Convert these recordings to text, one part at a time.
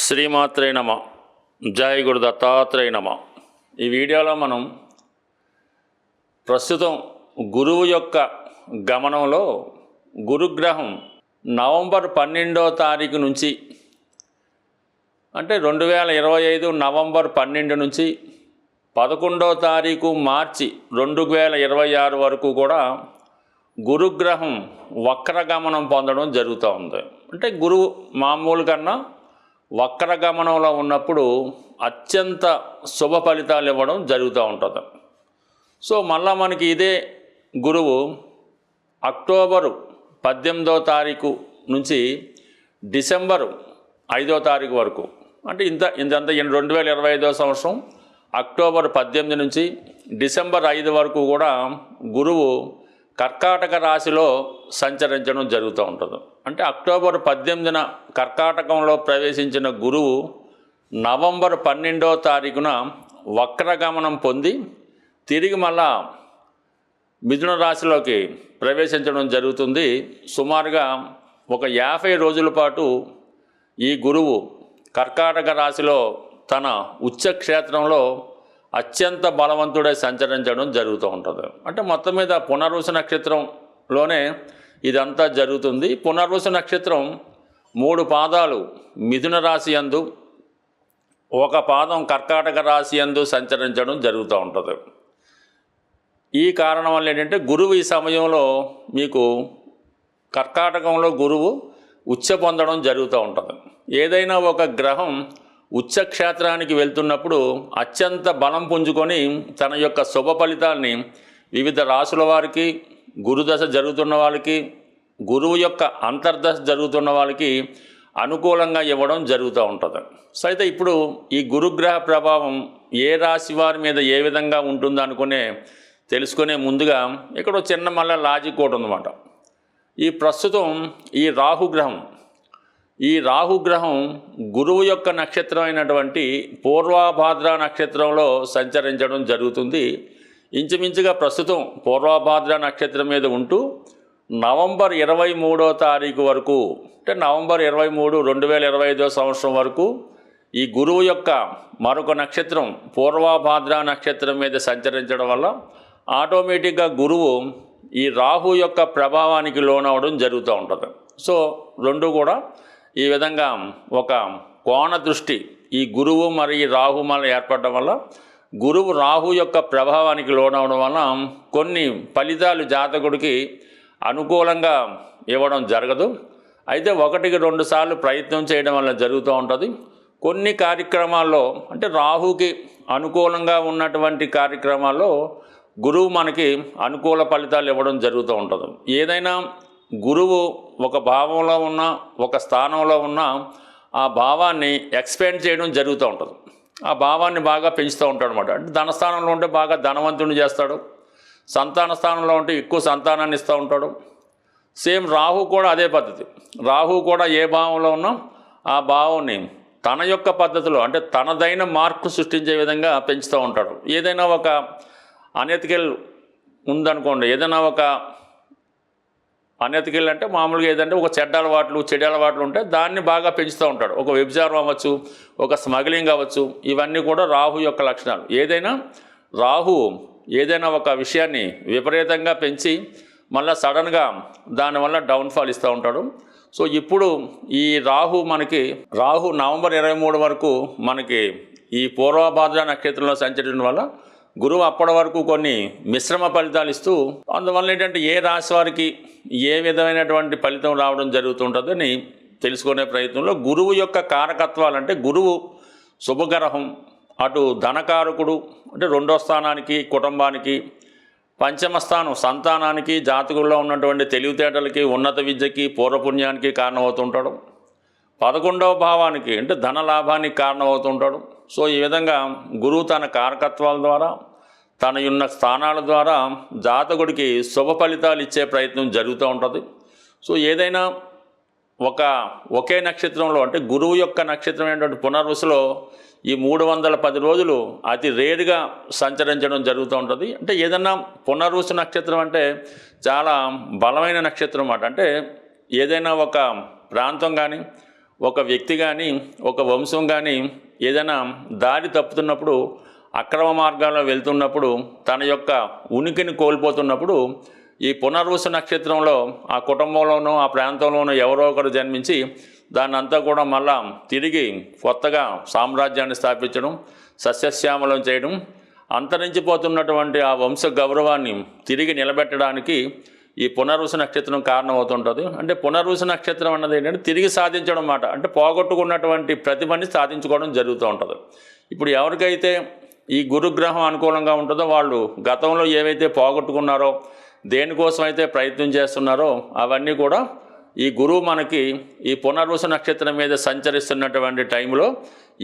శ్రీమాత్రే నమ. జై గురు దత్తాత్రేయ నమ. ఈ వీడియోలో మనం ప్రస్తుతం గురువు యొక్క గమనంలో గురుగ్రహం నవంబర్ 12వ తారీఖు నుంచి అంటే 2025 నవంబర్ 12 నుంచి 11వ తారీఖు మార్చి 2026 వరకు కూడా గురుగ్రహం వక్రగమనం పొందడం జరుగుతూ ఉంది. అంటే గురువు మామూలు కన్నా వక్రగమనంలో ఉన్నప్పుడు అత్యంత శుభ ఫలితాలు ఇవ్వడం జరుగుతూ ఉంటుంది. సో మళ్ళా మనకి ఇదే గురువు అక్టోబరు 18వ తారీఖు నుంచి డిసెంబరు 5వ తారీఖు వరకు అంటే ఇంతంతా 2025వ సంవత్సరం అక్టోబర్ 18 నుంచి డిసెంబర్ 5 వరకు కూడా గురువు కర్కాటక రాశిలో సంచరించడం జరుగుతూ ఉంటుంది. అంటే అక్టోబర్ 18న కర్కాటకంలో ప్రవేశించిన గురువు నవంబర్ 12వ తారీఖున వక్రగమనం పొంది తిరిగి మళ్ళా మిథున రాశిలోకి ప్రవేశించడం జరుగుతుంది. సుమారుగా ఒక 50 రోజుల పాటు ఈ గురువు కర్కాటక రాశిలో తన ఉచ్చక్షేత్రంలో అత్యంత బలవంతుడై సంచరించడం జరుగుతూ ఉంటుంది. అంటే మొత్తం మీద పునర్వసు నక్షత్రంలోనే ఇదంతా జరుగుతుంది. పునర్వసు నక్షత్రం 3 పాదాలు మిథున రాశి యందు, ఒక పాదం కర్కాటక రాశి యందు సంచరించడం జరుగుతూ ఉంటుంది. ఈ కారణం వల్ల ఏంటంటే గురువు ఈ సమయంలో మీకు కర్కాటకంలో గురువు ఉచ్చ పొందడం జరుగుతూ ఉంటుంది. ఏదైనా ఒక గ్రహం ఉచ్చక్షేత్రానికి వెళ్తున్నప్పుడు అత్యంత బలం పుంజుకొని తన యొక్క శుభ ఫలితాల్ని వివిధ రాశుల వారికి, గురుదశ జరుగుతున్న వాళ్ళకి, గురువు యొక్క అంతర్దశ జరుగుతున్న వాళ్ళకి అనుకూలంగా ఇవ్వడం జరుగుతూ ఉంటుంది. సో అయితే ఇప్పుడు ఈ గురుగ్రహ ప్రభావం ఏ రాశి వారి మీద ఏ విధంగా ఉంటుందో తెలుసుకునే ముందుగా ఇక్కడ చిన్న మళ్ళీ లాజిక్ ఒకటి ఉందన్నమాట. ఈ ప్రస్తుతం ఈ రాహుగ్రహం గురువు యొక్క నక్షత్రం అయినటువంటి పూర్వభాద్ర నక్షత్రంలో సంచరించడం జరుగుతుంది. ఇంచుమించుగా ప్రస్తుతం పూర్వభాద్ర నక్షత్రం మీద ఉంటూ నవంబర్ 23వ తారీఖు వరకు అంటే నవంబర్ 23, 2025 సంవత్సరం వరకు ఈ గురువు యొక్క మరొక నక్షత్రం పూర్వభాద్ర నక్షత్రం మీద సంచరించడం వల్ల ఆటోమేటిక్గా గురువు ఈ రాహు యొక్క ప్రభావానికి లోనవడం జరుగుతూ ఉంటుంది. సో రెండు కూడా ఈ విధంగా ఒక కోణ దృష్టి ఈ గురువు మరియు రాహు వల్ల ఏర్పడడం వల్ల గురువు రాహు యొక్క ప్రభావానికి లోనవడం వల్ల కొన్ని ఫలితాలు జాతకుడికి అనుకూలంగా ఇవ్వడం జరగదు. అయితే 1-2 సార్లు ప్రయత్నం చేయడం వల్ల జరుగుతూ ఉంటుంది. కొన్ని కార్యక్రమాల్లో అంటే రాహుకి అనుకూలంగా ఉన్నటువంటి కార్యక్రమాల్లో గురువు మనకి అనుకూల ఫలితాలు ఇవ్వడం జరుగుతూ ఉంటుంది. ఏదైనా గురువు ఒక భావంలో ఉన్న ఒక స్థానంలో ఉన్న ఆ భావాన్ని ఎక్స్పాండ్ చేయడం జరుగుతూ ఉంటుంది. ఆ భావాన్ని బాగా పెంచుతూ ఉంటాడు అనమాట. అంటే ధనస్థానంలో ఉంటే బాగా ధనవంతుని చేస్తాడు, సంతాన స్థానంలో ఉంటే ఎక్కువ సంతానాన్ని ఇస్తూ ఉంటాడు. సేమ్ రాహు కూడా అదే పద్ధతి. రాహు కూడా ఏ భావంలో ఉన్నా ఆ భావాన్ని తన యొక్క పద్ధతిలో అంటే తనదైన మార్పు సృష్టించే విధంగా పెంచుతూ ఉంటాడు. ఏదైనా ఒక అనెతికల్ ఉందనుకోండి, ఏదైనా ఒక అనెతికల్ అంటే మామూలుగా ఏదంటే ఒక చెడు అలవాట్లు ఉంటే దాన్ని బాగా పెంచుతూ ఉంటాడు. ఒక వ్యభిచారం అవ్వచ్చు, ఒక స్మగ్లింగ్ అవ్వచ్చు, ఇవన్నీ కూడా రాహు యొక్క లక్షణాలు. రాహు ఏదైనా ఒక విషయాన్ని విపరీతంగా పెంచి మళ్ళీ సడన్గా దానివల్ల డౌన్ఫాల్ ఇస్తూ ఉంటాడు. సో ఇప్పుడు ఈ రాహు నవంబర్ 23 వరకు మనకి ఈ పూర్వభాద్ర నక్షత్రంలో సంచరించడం వల్ల గురువు అప్పటి వరకు కొన్ని మిశ్రమ ఫలితాలు ఇస్తూ అందువల్ల ఏంటంటే ఏ రాశి వారికి ఏ విధమైనటువంటి ఫలితం రావడం జరుగుతుంటుందని తెలుసుకునే ప్రయత్నంలో గురువు యొక్క కారకత్వాలు అంటే గురువు శుభగ్రహం, అటు ధనకారకుడు అంటే 2వ స్థానానికి కుటుంబానికి, పంచమ స్థానం సంతానానికి, జాతకుల్లో ఉన్నటువంటి తెలివితేటలకి, ఉన్నత విద్యకి, పూర్వపుణ్యానికి కారణమవుతుంటాడు. 11వ భావానికి అంటే ధన లాభానికి కారణమవుతుంటాడు. సో ఈ విధంగా గురువు తన కారకత్వాల ద్వారా తన ఉన్న స్థానాల ద్వారా జాతకుడికి శుభ ఫలితాలు ఇచ్చే ప్రయత్నం జరుగుతూ ఉంటుంది. సో ఏదైనా ఒకే నక్షత్రంలో అంటే గురువు యొక్క నక్షత్రం అయినటువంటి పునర్వసులో ఈ 310 రోజులు అతి రేరుగా సంచరించడం జరుగుతూ ఉంటుంది. అంటే ఏదన్నా పునర్వసు నక్షత్రం అంటే చాలా బలమైన నక్షత్రం అన్నమాట. అంటే ఏదైనా ఒక ప్రాంతం కానీ ఒక వ్యక్తి కానీ ఒక వంశం కానీ ఏదైనా దారి తప్పుతున్నప్పుడు అక్రమ మార్గాల్లో వెళ్తున్నప్పుడు తన యొక్క ఉనికిని కోల్పోతున్నప్పుడు ఈ పునర్వసు నక్షత్రంలో ఆ కుటుంబంలోనూ ఆ ప్రాంతంలోనూ ఎవరో ఒకరు జన్మించి దాన్ని అంతా కూడా మళ్ళా తిరిగి కొత్తగా సామ్రాజ్యాన్ని స్థాపించడం, సస్యశ్యామలం చేయడం, అంతరించిపోతున్నటువంటి ఆ వంశ గౌరవాన్ని తిరిగి నిలబెట్టడానికి ఈ పునర్వసు నక్షత్రం కారణమవుతుంటుంది. అంటే పునర్వసు నక్షత్రం అన్నది ఏంటంటే తిరిగి సాధించడం అన్నమాట. అంటే పోగొట్టుకున్నటువంటి ప్రతిభని సాధించుకోవడం జరుగుతూ ఉంటుంది. ఇప్పుడు ఎవరికైతే ఈ గురుగ్రహం అనుకూలంగా ఉంటుందో వాళ్ళు గతంలో ఏవైతే పోగొట్టుకున్నారో, దేనికోసం అయితే ప్రయత్నం చేస్తున్నారో అవన్నీ కూడా ఈ గురువు మనకి ఈ పునర్వసు నక్షత్రం మీద సంచరిస్తున్నటువంటి టైంలో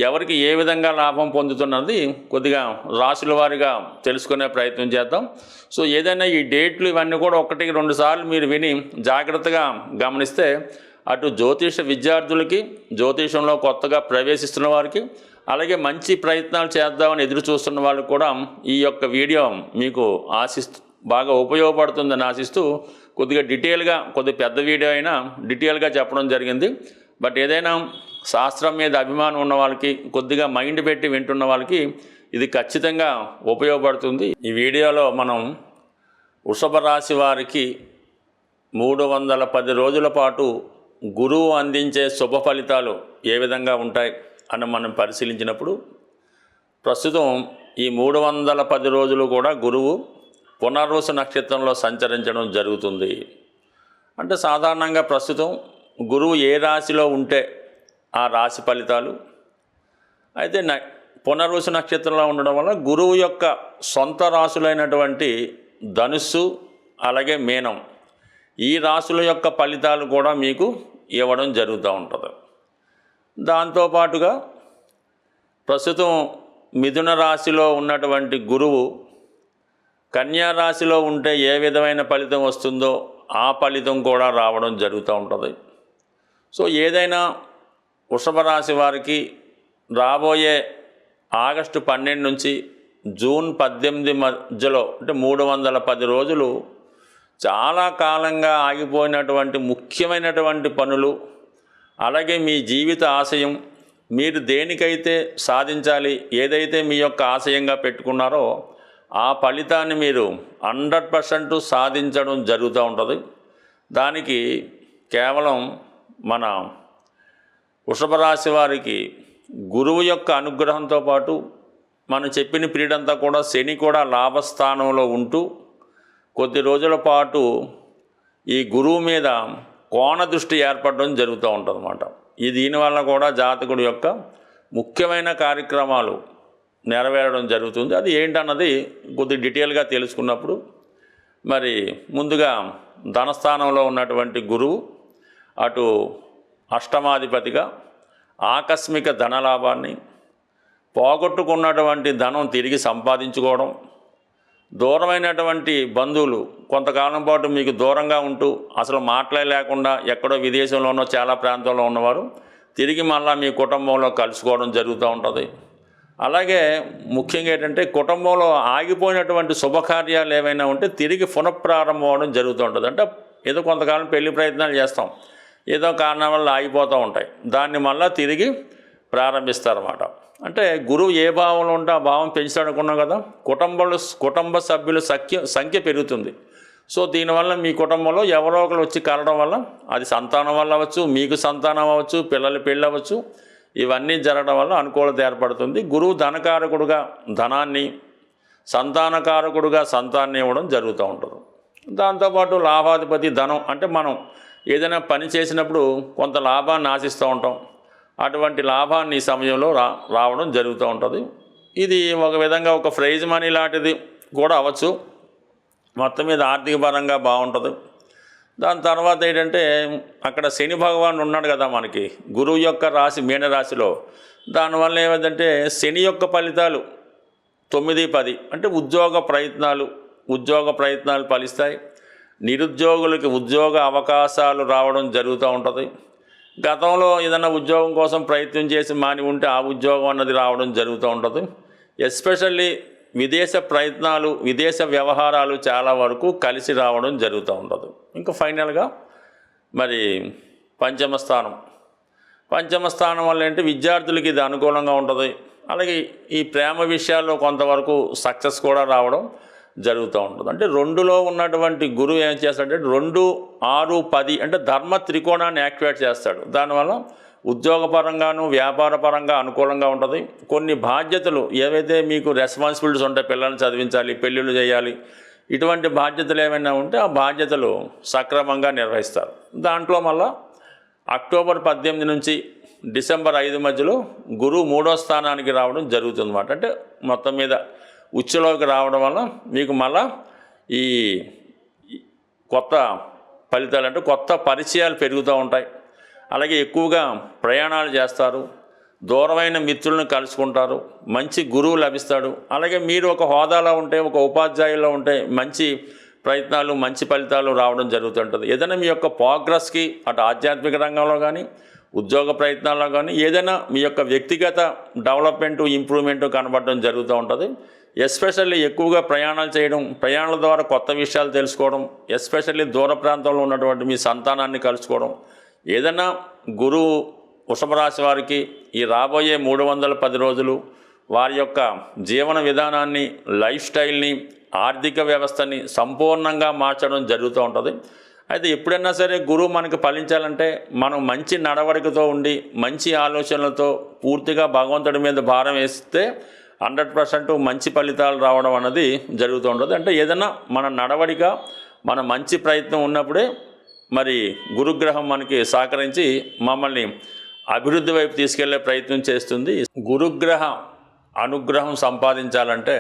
ఎవరికి ఏ విధంగా లాభం పొందుతున్నది కొద్దిగా రాశుల వారిగా తెలుసుకునే ప్రయత్నం చేద్దాం. సో ఏదైనా ఈ డేట్లు ఇవన్నీ కూడా 1-2 సార్లు మీరు విని జాగ్రత్తగా గమనిస్తే అటు జ్యోతిష విద్యార్థులకి, జ్యోతిషంలో కొత్తగా ప్రవేశిస్తున్న వారికి, అలాగే మంచి ప్రయత్నాలు చేద్దామని ఎదురు చూస్తున్న వాళ్ళకి కూడా ఈ యొక్క వీడియో మీకు బాగా ఉపయోగపడుతుందని ఆశిస్తూ కొద్దిగా డీటెయిల్గా, కొద్ది పెద్ద వీడియో అయినా డీటెయిల్గా చెప్పడం జరిగింది. బట్ ఏదైనా శాస్త్రం మీద అభిమానం ఉన్న వాళ్ళకి, కొద్దిగా మైండ్ పెట్టి వింటున్న వాళ్ళకి ఇది ఖచ్చితంగా ఉపయోగపడుతుంది. ఈ వీడియోలో మనం వృషభ రాశి వారికి 310 రోజుల పాటు గురువు అందించే శుభ ఫలితాలు ఏ విధంగా ఉంటాయి అని మనం పరిశీలించినప్పుడు, ప్రస్తుతం ఈ 310 రోజులు కూడా గురువు పునర్వసు నక్షత్రంలో సంచరించడం జరుగుతుంది. అంటే సాధారణంగా ప్రస్తుతం గురువు ఏ రాశిలో ఉంటే ఆ రాశి ఫలితాలు అయితే పునర్వసు నక్షత్రంలో ఉండడం వల్ల గురువు యొక్క సొంత రాశులైనటువంటి ధనుస్సు అలాగే మీనం ఈ రాశుల యొక్క ఫలితాలు కూడా మీకు ఇవ్వడం జరుగుతూ ఉంటుంది. దాంతోపాటుగా ప్రస్తుతం మిథున రాశిలో ఉన్నటువంటి గురువు కన్యా రాశిలో ఉంటే ఏ విధమైన ఫలితం వస్తుందో ఆ ఫలితం కూడా రావడం జరుగుతూ ఉంటుంది. సో ఏదైనా వృషభ రాశి వారికి రాబోయే ఆగస్టు 12 నుంచి జూన్ 18 మధ్యలో అంటే 310 రోజులు చాలా కాలంగా ఆగిపోయినటువంటి ముఖ్యమైనటువంటి పనులు, అలాగే మీ జీవిత ఆశయం, మీరు దేనికైతే సాధించాలి, ఏదైతే మీ యొక్క ఆశయంగా పెట్టుకున్నారో ఆ ఫలితాన్ని మీరు 100% సాధించడం జరుగుతూ ఉంటుంది. దానికి కేవలం మన వృషభ రాశి వారికి గురువు యొక్క అనుగ్రహంతో పాటు మనం చెప్పిన పీరియడ్ అంతా కూడా శని కూడా లాభస్థానంలో ఉంటూ కొద్ది రోజుల పాటు ఈ గురువు మీద కోణ దృష్టి ఏర్పడడం జరుగుతూ ఉంటుంది అన్నమాట. దీనివల్ల కూడా జాతకుడి యొక్క ముఖ్యమైన కార్యక్రమాలు నెరవేరడం జరుగుతుంది. అది ఏంటన్నది కొద్ది డీటెయిల్గా తెలుసుకున్నప్పుడు మరి ముందుగా ధనస్థానంలో ఉన్నటువంటి గురువు అటు అష్టమాధిపతిగా ఆకస్మిక ధనలాభాన్ని, పోగొట్టుకున్నటువంటి ధనం తిరిగి సంపాదించుకోవడం, దూరమైనటువంటి బంధువులు కొంతకాలం పాటు మీకు దూరంగా ఉంటూ అసలు మాట్లాడలేకుండా ఎక్కడో విదేశంలోనో చాలా ప్రాంతంలో ఉన్నవారు తిరిగి మళ్ళా మీ కుటుంబంలో కలుసుకోవడం జరుగుతూ ఉంటుంది. అలాగే ముఖ్యంగా ఏంటంటే కుటుంబంలో ఆగిపోయినటువంటి శుభకార్యాలు ఏమైనా ఉంటే తిరిగి పునఃప్రారంభం అవడం జరుగుతూ ఉంటుంది. అంటే ఏదో కొంతకాలం పెళ్లి ప్రయత్నాలు చేస్తాం, ఏదో కారణం వల్ల ఆగిపోతూ ఉంటాయి, దాన్ని మళ్ళీ తిరిగి ప్రారంభిస్తారన్నమాట. అంటే గురువు ఏ భావంలో ఉంటే ఆ భావం పెంచుతాడనుకున్నాం కదా, కుటుంబ సభ్యుల సంఖ్య పెరుగుతుంది. సో దీనివల్ల మీ కుటుంబంలో ఎవరో ఒకరు వచ్చి కలవడం వల్ల అది సంతానం వల్ల అవ్వచ్చు, మీకు సంతానం అవ్వచ్చు, పిల్లలు పెళ్ళి అవ్వచ్చు, ఇవన్నీ జరగడం వల్ల అనుకూలత ఏర్పడుతుంది. గురువు ధనకారకుడుగా ధనాన్ని, సంతానకారకుడుగా సంతాన్ని ఇవ్వడం జరుగుతూ ఉంటుంది. దాంతోపాటు లాభాధిపతి ధనం, అంటే మనం ఏదైనా పని చేసినప్పుడు కొంత లాభాన్ని ఆశిస్తూ ఉంటాం, అటువంటి లాభాన్ని ఈ సమయంలో రావడం జరుగుతూ ఉంటుంది. ఇది ఒక విధంగా ఒక ప్రైజ్ మనీ లాంటిది కూడా అవ్వచ్చు. మొత్తం మీద ఆర్థిక పరంగా బాగుంటుంది. దాని తర్వాత ఏంటంటే అక్కడ శని భగవానుడు ఉన్నాడు కదా మనకి గురువు యొక్క రాశి మీనరాశిలో. దానివల్ల ఏమైందంటే శని యొక్క ఫలితాలు 9-10 అంటే ఉద్యోగ ప్రయత్నాలు ఫలిస్తాయి. నిరుద్యోగులకి ఉద్యోగ అవకాశాలు రావడం జరుగుతూ ఉంటుంది. గతంలో ఏదైనా ఉద్యోగం కోసం ప్రయత్నం చేసి మాని ఉంటే ఆ ఉద్యోగం అన్నది రావడం జరుగుతూ ఉంటుంది. ఎస్పెషల్లీ విదేశ ప్రయత్నాలు, విదేశ వ్యవహారాలు చాలా వరకు కలిసి రావడం జరుగుతూ ఉంటుంది. ఇంకా ఫైనల్గా మరి పంచమ స్థానం వల్ల ఏంటి విద్యార్థులకి ఇది అనుకూలంగా ఉంటుంది. అలాగే ఈ ప్రేమ విషయాల్లో కొంతవరకు సక్సెస్ కూడా రావడం జరుగుతూ ఉంటుంది. అంటే 2లో ఉన్నటువంటి గురువు ఏం చేస్తాడంటే 2, 6, 10 అంటే ధర్మ త్రికోణాన్ని యాక్టివేట్ చేస్తాడు. దానివల్ల ఉద్యోగపరంగాను వ్యాపారపరంగా అనుకూలంగా ఉంటుంది. కొన్ని బాధ్యతలు ఏవైతే మీకు రెస్పాన్సిబిలిటీస్ ఉంటాయి, పిల్లల్ని చదివించాలి, పెళ్ళిళ్ళు చేయాలి, ఇటువంటి బాధ్యతలు ఏమైనా ఉంటే ఆ బాధ్యతలు సక్రమంగా నిర్వహిస్తారు. దాంట్లో మళ్ళా అక్టోబర్ 18 నుంచి డిసెంబర్ 5 మధ్యలో గురువు 3వ స్థానానికి రావడం జరుగుతుందన్నమాట. అంటే మొత్తం మీద ఉచ్చులోకి రావడం వల్ల మీకు మళ్ళా ఈ కొత్త ఫలితాలు అంటే కొత్త పరిచయాలు పెరుగుతూ ఉంటాయి. అలాగే ఎక్కువగా ప్రయాణాలు చేస్తారు, దూరమైన మిత్రులను కలుసుకుంటారు, మంచి గురువు లభిస్తాడు. అలాగే మీరు ఒక హోదాలో ఉంటే, ఒక ఉపాధ్యాయుల్లో ఉంటే మంచి ప్రయత్నాలు, మంచి ఫలితాలు రావడం జరుగుతుంటుంది. ఏదైనా మీ యొక్క ప్రోగ్రెస్కి అటు ఆధ్యాత్మిక రంగంలో కానీ, ఉద్యోగ ప్రయత్నాల్లో కానీ, ఏదైనా మీ యొక్క వ్యక్తిగత డెవలప్మెంటు, ఇంప్రూవ్మెంటు కనబడడం జరుగుతూ ఉంటుంది. ఎస్పెషల్లీ ఎక్కువగా ప్రయాణాలు చేయడం, ప్రయాణాల ద్వారా కొత్త విషయాలు తెలుసుకోవడం, ఎస్పెషల్లీ దూర ప్రాంతంలో ఉన్నటువంటి మీ సంతానాన్ని కలుసుకోవడం, ఏదైనా గురువు వృషభ రాశి వారికి ఈ రాబోయే 310 రోజులు వారి యొక్క జీవన విధానాన్ని, లైఫ్ స్టైల్ని, ఆర్థిక వ్యవస్థని సంపూర్ణంగా మార్చడం జరుగుతూ ఉంటుంది. అయితే ఎప్పుడైనా సరే గురువు మనకు ఫలించాలంటే మనం మంచి నడవడికతో ఉండి, మంచి ఆలోచనలతో పూర్తిగా భగవంతుడి మీద భారం వేస్తే 100% మంచి ఫలితాలు రావడం అన్నది జరుగుతూ ఉంటుంది. అంటే ఏదైనా మన నడవడిక, మన మంచి ప్రయత్నం ఉన్నప్పుడే మరి గురుగ్రహం మనకి సహకరించి మమ్మల్ని అభివృద్ధి వైపు తీసుకెళ్లే ప్రయత్నం చేస్తుంది. గురుగ్రహ అనుగ్రహం సంపాదించాలంటే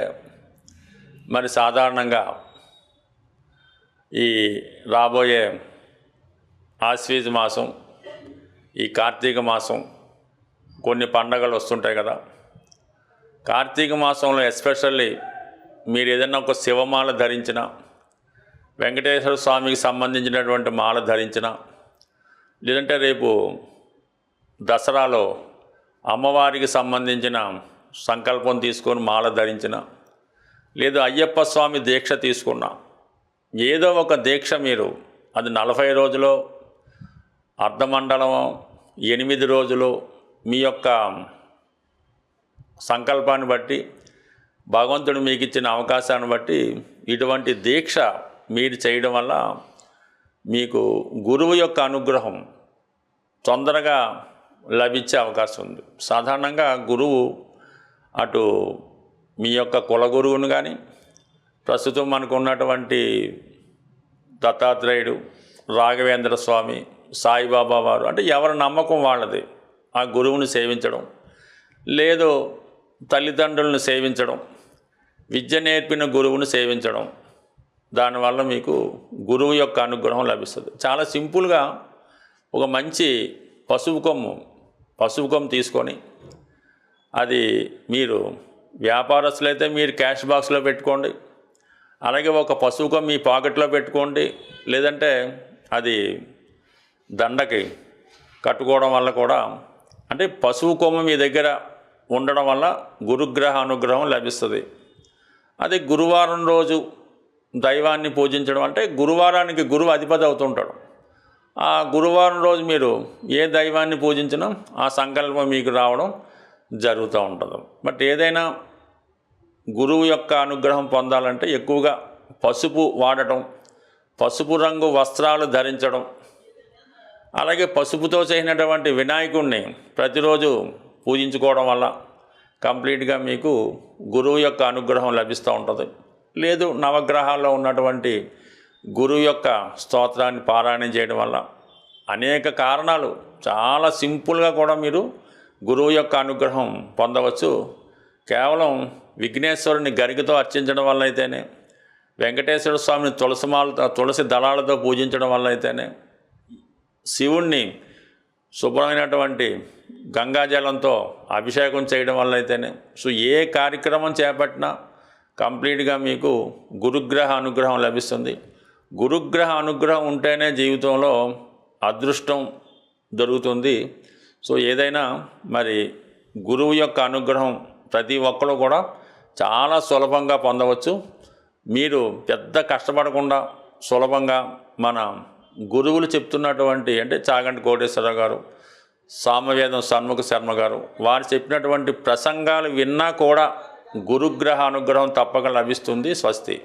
మరి సాధారణంగా ఈ రాబోయే ఆశ్వీజ మాసం, ఈ కార్తీక మాసం, కొన్ని పండగలు వస్తుంటాయి కదా. కార్తీక మాసంలో ఎస్పెషల్లీ మీరు ఏదైనా ఒక శివమాల ధరించిన, వెంకటేశ్వర స్వామికి సంబంధించినటువంటి మాల ధరించిన, లేదంటే రేపు దసరాలో అమ్మవారికి సంబంధించిన సంకల్పం తీసుకొని మాల ధరించిన, లేదు అయ్యప్ప స్వామి దీక్ష తీసుకున్న, ఏదో ఒక దీక్ష మీరు అది 40 రోజులు, అర్ధమండలం, 8 రోజులు, మీ యొక్క సంకల్పాన్ని బట్టి, భగవంతుడు మీకు ఇచ్చిన అవకాశాన్ని బట్టి ఇటువంటి దీక్ష మీరు చేయడం వల్ల మీకు గురువు యొక్క అనుగ్రహం తొందరగా లభించే అవకాశం ఉంది. సాధారణంగా గురువు అటు మీ యొక్క కుల గురువును కానీ, ప్రస్తుతం మనకు ఉన్నటువంటి దత్తాత్రేయుడు, రాఘవేంద్ర స్వామి, సాయిబాబా వారు, అంటే ఎవరి నమ్మకం వాళ్ళది, ఆ గురువుని సేవించడం, లేదు తల్లిదండ్రులను సేవించడం, విద్య నేర్పిన గురువుని సేవించడం, దానివల్ల మీకు గురువు యొక్క అనుగ్రహం లభిస్తుంది. చాలా సింపుల్గా ఒక మంచి పసుపు కొమ్ము తీసుకొని, అది మీరు వ్యాపారస్తులైతే మీరు క్యాష్ బాక్స్లో పెట్టుకోండి, అలాగే ఒక పసుపు కొమ్ము మీ పాకెట్లో పెట్టుకోండి, లేదంటే అది దండకి కట్టుకోవడం వల్ల కూడా, అంటే పసుపు కొమ్ము మీ దగ్గర ఉండడం వల్ల గురుగ్రహ అనుగ్రహం లభిస్తుంది. అదే గురువారం రోజు దైవాన్ని పూజించడం, అంటే గురువారానికి గురువు అధిపతి అవుతుంటాడు. ఆ గురువారం రోజు మీరు ఏ దైవాన్ని పూజించినా ఆ సంకల్పం మీకు రావడం జరుగుతూ ఉంటుంది. బట్ ఏదైనా గురువు యొక్క అనుగ్రహం పొందాలంటే ఎక్కువగా పసుపు వాడటం, పసుపు రంగు వస్త్రాలు ధరించడం, అలాగే పసుపుతో చేసినటువంటి వినాయకుడిని ప్రతిరోజు పూజించుకోవడం వల్ల కంప్లీట్గా మీకు గురువు యొక్క అనుగ్రహం లభిస్తూ ఉంటుంది. లేదు నవగ్రహాల్లో ఉన్నటువంటి గురువు యొక్క స్తోత్రాన్ని పారాయణం చేయడం వల్ల అనేక కారణాలు, చాలా సింపుల్గా కూడా మీరు గురువు యొక్క అనుగ్రహం పొందవచ్చు. కేవలం విఘ్నేశ్వరుని గరికతో అర్చించడం వల్ల అయితేనే, వెంకటేశ్వర స్వామిని తులసి దళాలతో పూజించడం వల్ల అయితేనే, శివుణ్ణి శుభ్రమైనటువంటి గంగాజలంతో అభిషేకం చేయడం వల్ల అయితేనే, సో ఏ కార్యక్రమం చేపట్టినా కంప్లీట్గా మీకు గురుగ్రహ అనుగ్రహం లభిస్తుంది. గురుగ్రహ అనుగ్రహం ఉంటేనే జీవితంలో అదృష్టం దొరుకుతుంది. సో ఏదైనా మరి గురువు యొక్క అనుగ్రహం ప్రతి ఒక్కరు కూడా చాలా సులభంగా పొందవచ్చు. మీరు పెద్ద కష్టపడకుండా సులభంగా మన గురువులు చెప్తున్నటువంటి, అంటే చాగంటి కోటేశ్వరరావు గారు, సామవేదం షణ్ముఖ శర్మ గారు. వారు చెప్పినటువంటి ప్రసంగాలు విన్నా కూడా గురుగ్రహ అనుగ్రహం తప్పక లభిస్తుంది. స్వస్తి.